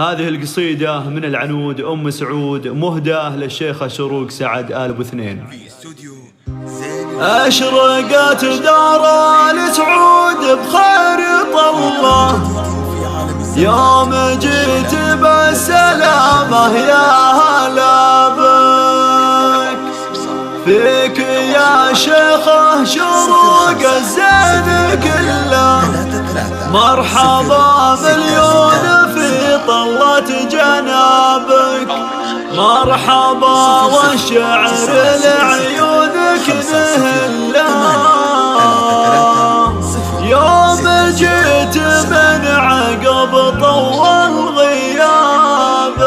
هذه القصيدة من العنود أم سعود مهداة للشيخة شروق سعد آل أبو اثنين. أشرقت دار آل سعود بخير الله يوم جيت بالسلامة يا هلا بك، فيك يا شيخة شروق الزين كله مرحبا مليون في طلة جنابك، مرحبا والشعر لعيونك نهله يوم جيت من عقب طول غيابك.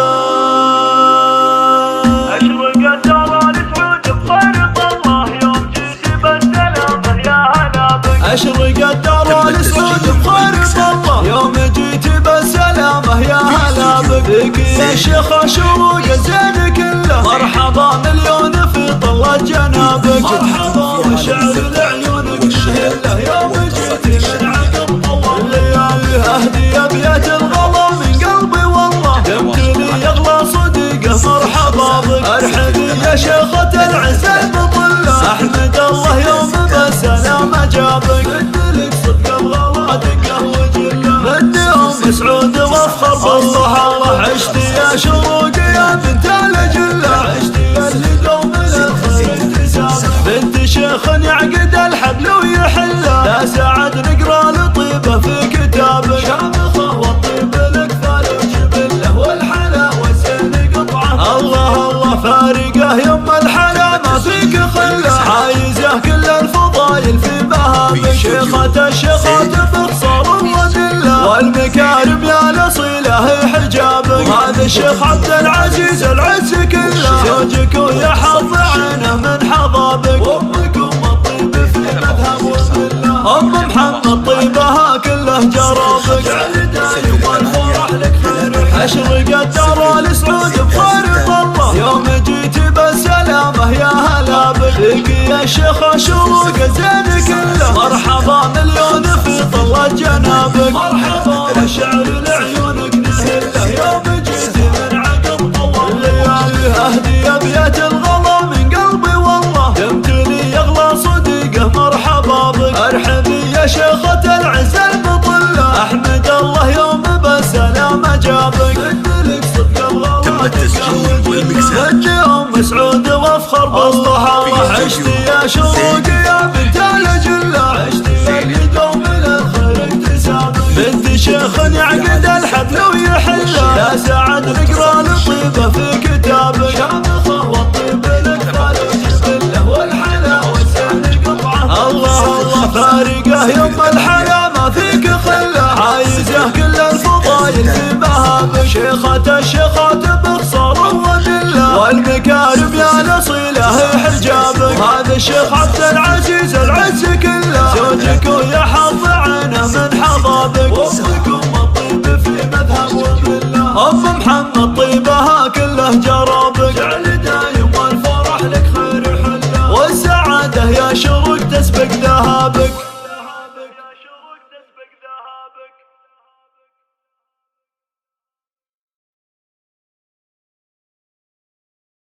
أشرقت دار آل سعود بخير الله يوم جيت بالسلامة يا هلا بك، أشرقت دار آل سعود بخير الله يوم جيت بالسلامة يا هلا بك، فيك يا شيخة شروق الزين كله مرحبا مليون في طلة جنابك، مرحبا والشعر لعيونك نهله يوم جيت من عقب طول ليالي أهدي أبيات الغلا من قلبي والله يمتلي يغلى صديقه مرحبا بك، أرحبي يا شيخة العز المطلة أحمد الله يوم بالسلامة جابك، بدلك صدق الغلا دقه وجله بدي أم سعود وافخر بالله الله عشتي يا شروق يا بنت الجله، عشتي اللي دوم الخير اكتسابك، بنت شيخ يعقد الحبل ويحله لا سعد نقرا لطيبه في كتابك، شامخه والطيب لك ثالث جبله والحلاوه زين قطعه الله الله فارقه يم الحلا ما فيك خله، حايزه كل الفضايل في مهابك، شيخة الشيخات بخصار وذله والمكارم يا الاصيله حجابك، هذا الشيخ عبد العزيز العز كله زوجك ويحظ عينه من حظابك، وامك ام الطيب في مذهب وذله ام محمد طيبها كله جرابك، العداي والفرح لك خير، اشرقت دار آل سعود بخير الله يوم جيت بالسلامة يا هلا بك، فيك يا شيخة شروق الزين كله مرحبا مليون في طلة جنابك، مرحبا والشعر لعيونك نهله يوم جيت من عقب طول ليالي أهدي أبيات الغلا من قلبي والله يمتلي يغلى صديقه مرحبا بك، أرحبي يا شيخة العز المطلة أحمد الله يوم بالسلامة جابك، بدلك صدق الغلا تم التسجيل والمكسر بدي أم سعود وافخر بالله الله عشتي يا شروق يا بنت الجله، عشتي اللي دوم الخير اكتسابك، بنت شيخ يعقد الحبل ويحله لا سعد نقرا لطيبه في كتابك، شامخه والطيب لك ثالث جبله والحلاوه زين قطعه الله الله فارقه يم الحلا ما فيك خله، حايزه كل الفضايل في مهابك، شيخة الشيخات بخصار وذله والمكارم يا الاصيله حجابك، هذا الشيخ عبد العزيز العز كله زوجك ويحظ عينه من حظابك، وامك ام الطيب في مذهب وذله ام محمد طيبها كله جرابك.